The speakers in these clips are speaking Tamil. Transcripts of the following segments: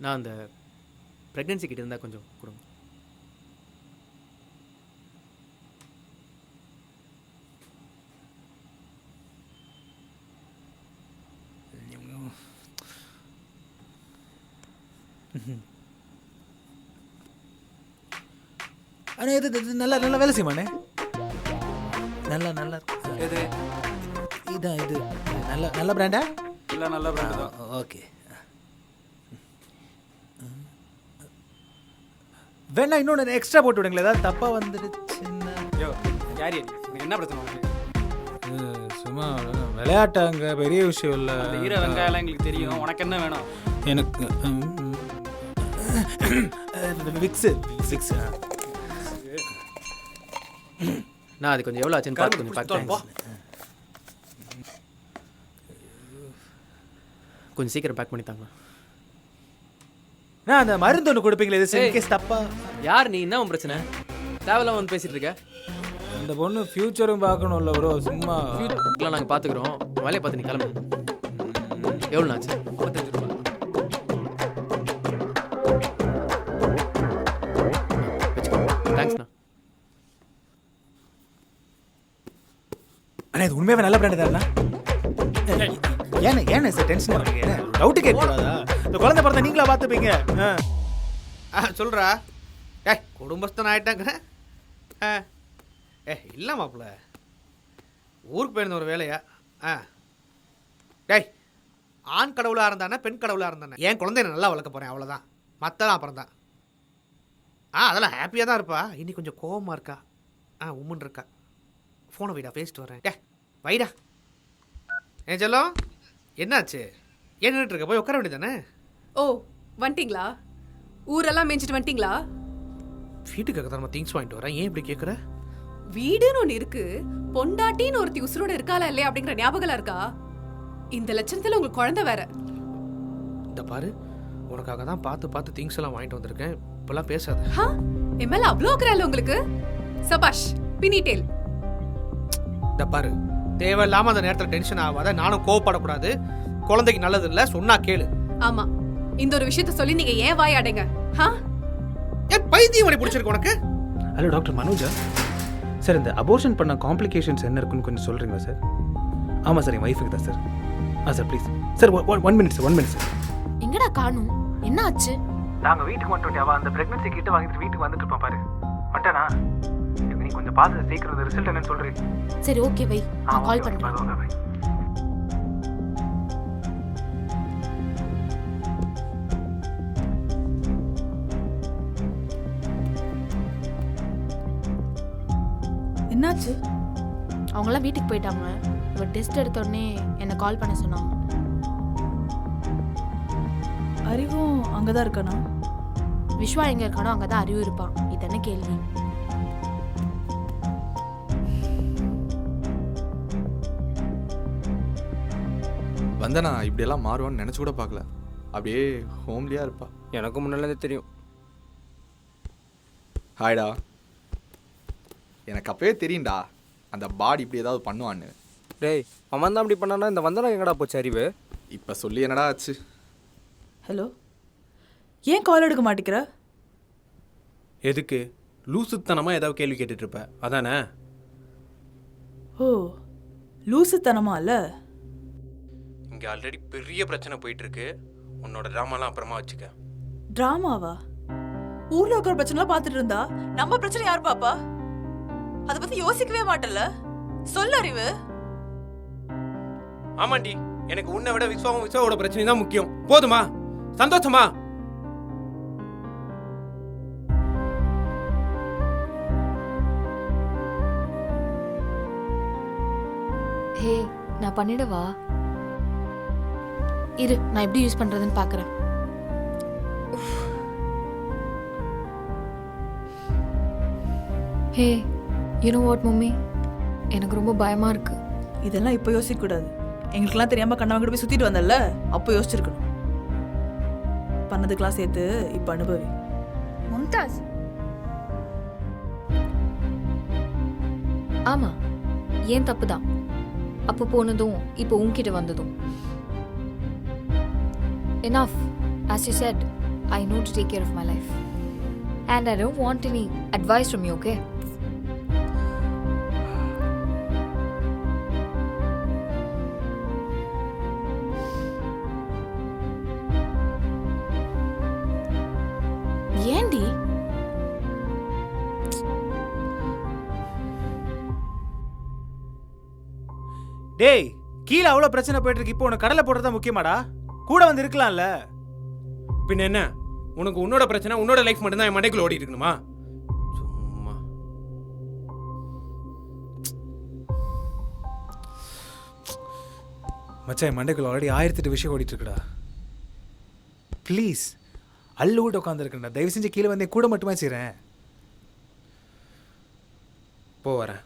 நான் அந்த ப்ரெக்னென்சி கிட்ட இருந்தால் கொஞ்சம் கொடுங்க. அண்ணே இது நல்லா நல்லா வேலை செய்யுமாண்ணே. நல்லா நல்லா எது இதான் இது நல்ல நல்ல பிராண்டா? இல்லை நல்ல பிராண்டு தான். ஓகே. வேணா இன்னொன்று எக்ஸ்ட்ரா போட்டு விடுங்களேன், ஏதாவது தப்பாக வந்துடுச்சுன்னா. யோ யார் எனக்கு என்ன பிரச்சனை உங்களுக்கு? சும்மா விளையாட்டாங்க, பெரிய விஷயம் இல்லை. அந்த ஈர வெங்காயம்லாம் எங்களுக்கு தெரியும். உனக்கு என்ன வேணும்? எனக்கு விக்ஸு விக்ஸு. நான் அது கொஞ்சம் எவ்வளோ ஆச்சுன்னு பார்த்து கொஞ்சம் பார்க்குறேன். கொஞ்சம் சீக்கிரம் பேக் பண்ணி தாங்க. நான் அந்த மருந்து ஒன்று கொடுப்பீங்களே, இது கேஸ் தப்பா? யார் நீ? என்ன உன் பிரச்சனை? தேவையில்லாம வந்து பேசிட்டு இருக்க. அந்த பொண்ணு ஃபியூச்சரும் பார்க்கணும்ல ப்ரோ, சும்மா இதெல்லாம் நாங்கள் பார்த்துக்குறோம். வேலையை பார்த்து நீ கிளம்பு. எவ்வளோ ஆச்சு? 55 ரூபா. தேங்க்ஸ்ண்ணா. அண்ணா இது உண்மையாவே நல்ல பிராண்டு தானே? ஏன்னு சார் டென்ஷன் ஆகுறீங்க? டவுட்டு கேட்கக்கூடாதா? இந்த குழந்தை பிறந்த நீங்களா பார்த்துப்பீங்க. சொல்கிறா குடும்பஸ்தன் ஆகிட்டாங்கிற. இல்லை மாப்பிள்ள, ஊருக்கு போயிருந்த ஒரு வேலையா? டேய், ஆண் கடவுளாக இருந்தானே பெண் கடவுளாக இருந்தானே என் குழந்தைய நான் நல்லா வளர்க்க போகிறேன், அவ்வளோதான். மற்றதான் அப்புறம் தான். அதெல்லாம் ஹாப்பியாக தான் இருப்பா. இன்னைக்கு கொஞ்சம் கோவமாக இருக்கா. உம்முன்னு இருக்கா. ஃபோனை வைடா, பேசிட்டு வரேன். வைடா. ஏன் செல்லம், என்னாச்சு? ஏன் நின்றுட்டு இருக்க? போய் உட்கார வேண்டியதானே? ஓ வந்துட்டீங்களா? ஊரெல்லாம் மேய்ஞ்சிட்டு வந்துட்டீங்களா? வீட்டுக்கு நம்ம திங்ஸ் வாங்கிட்டு வரேன். ஏன் இப்படி கேட்குற? வீடுன்னு ஒன்று இருக்கு, பொண்டாட்டின்னு ஒருத்தி உசுரோட இருக்காளா இல்லையா அப்படிங்கிற ஞாபகம் இருக்கா? இந்த லட்சணத்துல உங்களுக்கு குழந்தை வேற. இந்த பாரு, உனக்காக தான் பார்த்து பார்த்து திங்ஸ் எல்லாம் வாங்கிட்டு வந்திருக்கேன். இப்பெல்லாம் பேசாத. என் மேல அவ்வளோ இருக்கிறாள் உங்களுக்கு? சபாஷ் பினிடேல். இந்த பாரு, தேவையில்லாம அந்த நேரத்தில் டென்ஷன் ஆகாத. நானும் கோவப்படக்கூடாது. குழந்தைக்கு நல்லது இல்லை, சொன்னா கேளு. ஆமா, இந்த ஒரு விஷயத்த சொல்லி நீங்க ஏன் வாய் அடைங்க? ஏன் பைத்தியம் வலி பிடிச்சிருக்கு உனக்கு? ஹலோ டாக்டர் மனோஜா சார், இந்த அபோர்ஷன் பண்ண காம்ப்ளிகேஷன்ஸ் என்ன இருக்குன்னு கொஞ்சம் சொல்கிறீங்களா சார்? ஆமாம் சார், என் ஒய்ஃபுக்கு தான் sir. Sir please sir, 1 minute sir, 1 minute sir. எங்கடா காணும்? என்ன ஆச்சு? நாங்கள் வீட்டுக்கு வந்துட்டோம். அவள் அந்த ப்ரெக்னன்சி கிட்ட வாங்கிட்டு வீட்டுக்கு வந்துட்டு இருப்பான் பாரு. வந்துட்டானா? நீ கொஞ்சம் பார்த்து சீக்கிரம் ரிசல்ட் என்னன்னு சொல்கிறேன். சரி ஓகே வை, நான் கால் பண்ணுறேன். என்னாச்சு? அவங்களாம் வீட்டுக்கு போயிட்டாங்க. இவ டெஸ்ட் எடுத்த உடனே என்னை கால் பண்ண சொன்னாங்க. அறிவும் அங்கதான் இருக்கானா? விஸ்வா எங்க இருக்கானோ அங்கதான் அறிவு இருப்பான். இதென்ன கேள்வி? வந்தனா இப்படியெல்லாம் மாறுவான்னு நினச்சி கூட பார்க்கல. அப்படியே ஹோம்லியாக இருப்பா. எனக்கு முன்னாலே தெரியும். ஹாய்டா. எனக்கு அப்பவே தெரியும்டா அந்த பாடி இப்படி ஏதாவது பண்ணுவான்னு. டேய், அவன் தான் அப்படி பண்ணானா இந்த வந்தனா எங்கடா போச்சு அறிவு? இப்போ சொல்லி என்னடா ஆச்சு? ஹலோ, ஏன் கால் எடுக்க மாட்டேங்கிற? எதுக்கு? லூசுத்தனமாக ஏதாவது கேள்வி கேட்டுட்டு இருப்ப, அதானே? ஓ, லூசுத்தனமா இல்ல? இங்கே ஆல்ரெடி பெரிய பிரச்சனை போயிட்டு இருக்கு. உன்னோட ட்ராமாலாம் அப்புறமா வச்சுக்க. டிராமாவா? ஊர்ல இருக்கிற பிரச்சனை பார்த்துட்டு இருந்தா நம்ம பிரச்சனை யார் பாப்பா? அதை பத்தி யோசிக்கவே மாட்டல. சொல்ல அறிவு. ஆமாண்டி, எனக்கு உன்னை விட விஸ்வாவோட பிரச்சனை தான் முக்கியம். போதுமா? சந்தோஷமா? ஹே, நான் பண்ணிடவா? இரு, நான் எப்படி யூஸ் பண்றதுன்னு பார்க்கறேன். ஹே, யூ நோ வாட் மம்மி, எனக்கு ரொம்ப பயமா இருக்கு. இதெல்லாம் இப்போ யோசிக்க கூடாது. எங்களுக்கெல்லாம் தெரியாம கண்ணவங்கிட்ட போய் சுத்திட்டு வந்தல, அப்போ யோசிச்சிருக்கணும். பண்ணதுக்கெல்லாம் சேர்த்து இப்போ அனுபவி. மும்தாஸ். ஆமா, ஏன் தப்பு தான். அப்போ போனதும் இப்போ உன்கிட்ட வந்ததும். Enough, as you said, I know to take care of my life. And I don't want any advice from you, okay? ஏண்டி? டேய், கீழே அவ்வளோ பிரச்சனை போயிட்டு இருக்கு. இப்போ உனக்கு கடலை போடுறது தான் முக்கியமாடா. கூட வந்து இருக்கலாம்ல. பின்ன என்ன, உனக்கு உன்னோட பிரச்சனை உன்னோட லைஃப் மட்டும்தான் என் மண்டைக்குள்ள ஓடி இருக்கணுமா? சும்மா மச்சான், என் மண்டைக்குள்ள ஆல்ரெடி 1008 விஷயம் ஓடிட்டு இருக்குடா. ப்ளீஸ், அள்ளு விட்டு உட்காந்துருக்கேன்டா. தயவு செஞ்சு கீழே வந்து கூட மட்டுமே செய்கிறேன். போ வரேன்.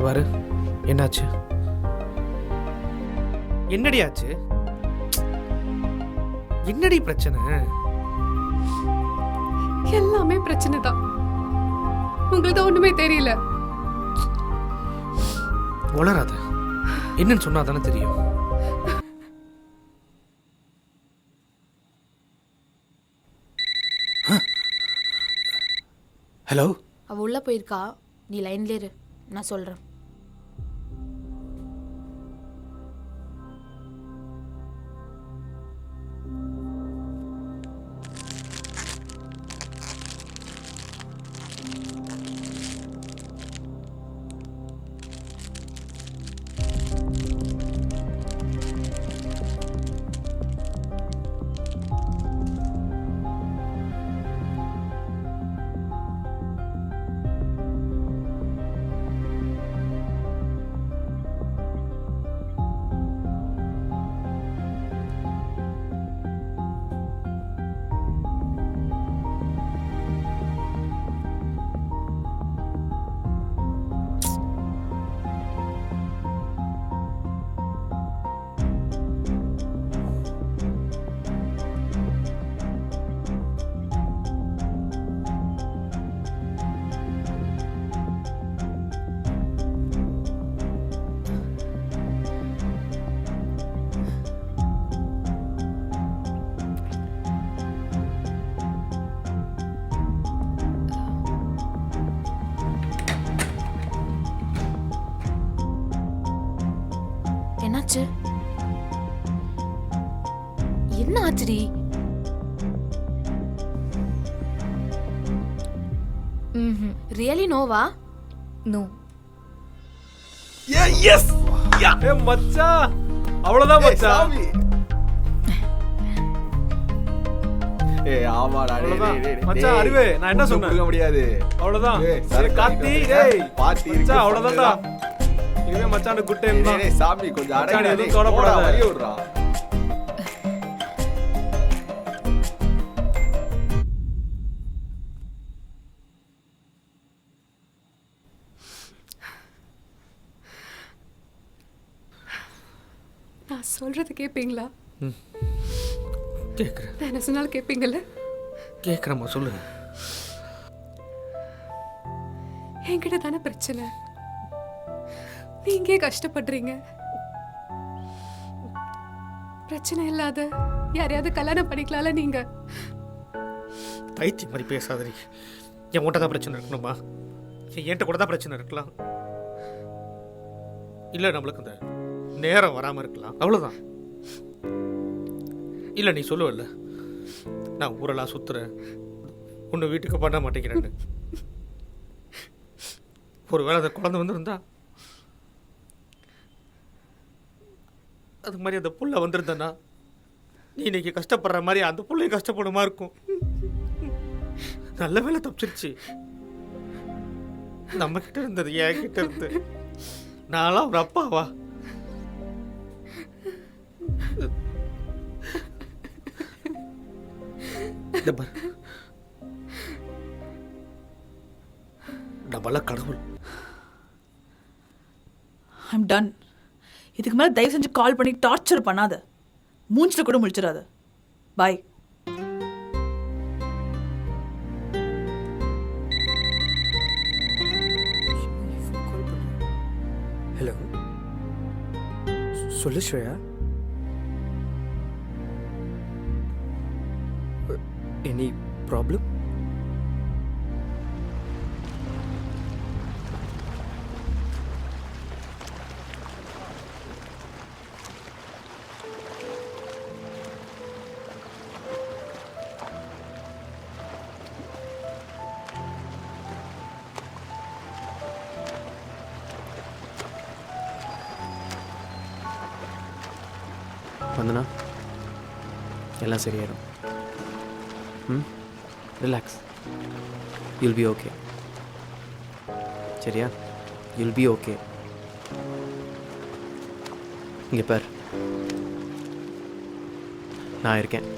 பாரு, என்னாச்சு? என்னடி ஆச்சு? என்னடி பிரச்சனை? எல்லாமே பிரச்சனை தான். உங்களுக்கு ஒண்ணுமே தெரியல. உளராத. என்னன்னு சொன்னா தானே தெரியும். ஹலோ, அவ உள்ள போயிருக்கா. நீ லைன்ல இரு, நான் சொல்றேன். என்னாச்சு? என்ன ஆச்சுடி? ரியலி நோவா? No. எஸ் மச்சான், அவ்வளோதான் மச்சான். ஆமாடா. மச்சான், அறிவு, நான் என்ன சொன்னேன்? முடியாது. அவ்வளோதான். சரி, கார்த்தி, டேய் பாத்தி மச்சான், அவ்வளோதான்டா. இதுவே மச்சான் குட் டைம் தான். சாமி கொஞ்சம் மச்சான், அடங்கி எதுவும் கவலைப்படாத. வழி விடுறா. நான் சொல்றது கேட்பீங்களா? கேட்குறேன். நான் என்ன சொன்னாலும் கேட்பீங்கல்ல? கேட்குறேம்மா, சொல்லுங்க. என்கிட்ட தானே பிரச்சனை. நீங்க கஷ்டப்படுறீங்க. பிரச்சனை இல்லாத யாரையாவது கல்யாணம் பண்ணிக்கலாம்ல நீங்க. பைத்தியம் மாதிரி பேசாதீ. என் உன்ட்ட தான் பிரச்சனை இருக்கணுமா? என்கிட்ட கூட தான் பிரச்சனை இருக்கலாம். இல்லை, நம்மளுக்கு இந்த நேரம் வராமல் இருக்கலாம், அவ்வளோதான். இல்லை, நீ சொல்லுவல்ல, நான் ஊரெல்லாம் சுற்றுறேன், ஒன்று வீட்டுக்கு பண்ண மாட்டேங்கிறேன்னு. ஒரு வேளை அந்த குழந்தை வந்துருந்தா, அது மாதிரி அந்த புள்ள வந்திருந்தேன்னா, நீ இன்னைக்கு கஷ்டப்படுற மாதிரி அந்த புள்ளையும் கஷ்டப்படுமா இருக்கும். நல்ல வேலை தப்பிச்சிருச்சு. நம்ம கிட்ட இருந்தது என் கிட்ட இருந்து நான்லாம் ஒரு அப்பாவா? இந்த பாரு, நம்மளாம் கடவுள். I'm ton. இதுக்கு மேலே தயவு செஞ்சு கால் பண்ணி டார்ச்சர் பண்ணாத. மூஞ்சில கூட முழிச்சிடாத. பாய். ஹலோ, சொல்லு ஸ்ரேயா. Any problem? வந்தனா எல்லாம் சரியாயிடும். ம், ரிலாக்ஸ். You'll be okay. சரியா? You'll be okay. இங்கே பார், நான் இருக்கேன்.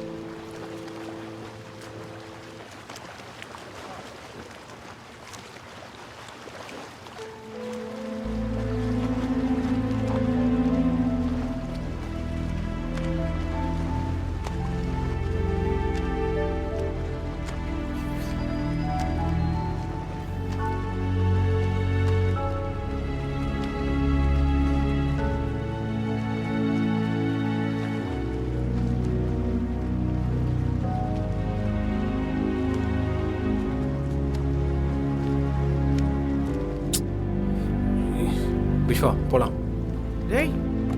விஸ்வா, போகலாம். டேய்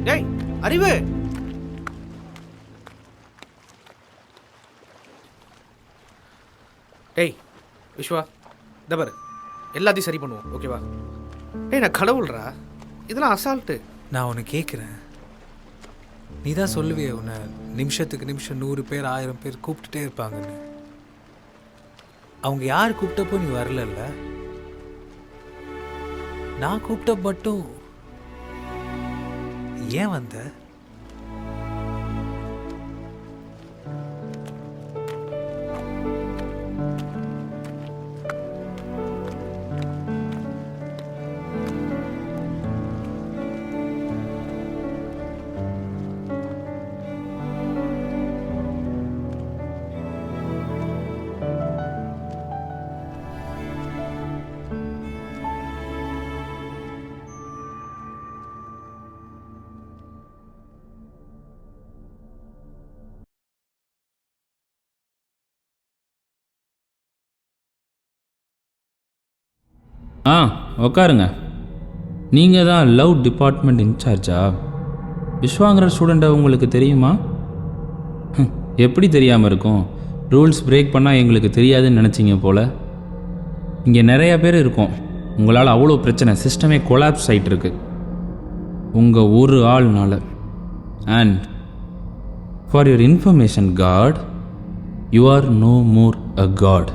டேய் அறிவு, டேய் விஸ்வா, இந்த பாரு, எல்லாத்தையும் சரி பண்ணுவோம், ஓகேவா? டேய் நான் கடவுள்ரா, இதெல்லாம் அசால்ட்டு. நான் உன்னை கேட்குறேன். நீ தான் சொல்லுவியே உன்னை நிமிஷத்துக்கு நிமிஷம் 100 பேர் 1000 பேர் கூப்பிட்டுட்டே இருப்பாங்கன்னு. அவங்க யார் கூப்பிட்டப்போ நீ வரலல்ல? நான் கூப்பிட்ட மட்டும் ஏன் வந்த? உக்காருங்க. நீங்கள் தான் லவ் டிபார்ட்மெண்ட் இன்சார்ஜா? விஸ்வாங்கிற ஸ்டூடெண்ட்டை உங்களுக்கு தெரியுமா? எப்படி தெரியாமல் இருக்கும்? ரூல்ஸ் பிரேக் பண்ணால் எங்களுக்கு தெரியாதுன்னு நினச்சிங்க போல். இங்கே நிறையா பேர் இருக்கோம். உங்களால் அவ்வளோ பிரச்சனை, சிஸ்டமே கொலாப்ஸ் ஆகிட்டு இருக்கு உங்கள் ஒரு ஆள்னால. And for your information God, you are no more a God.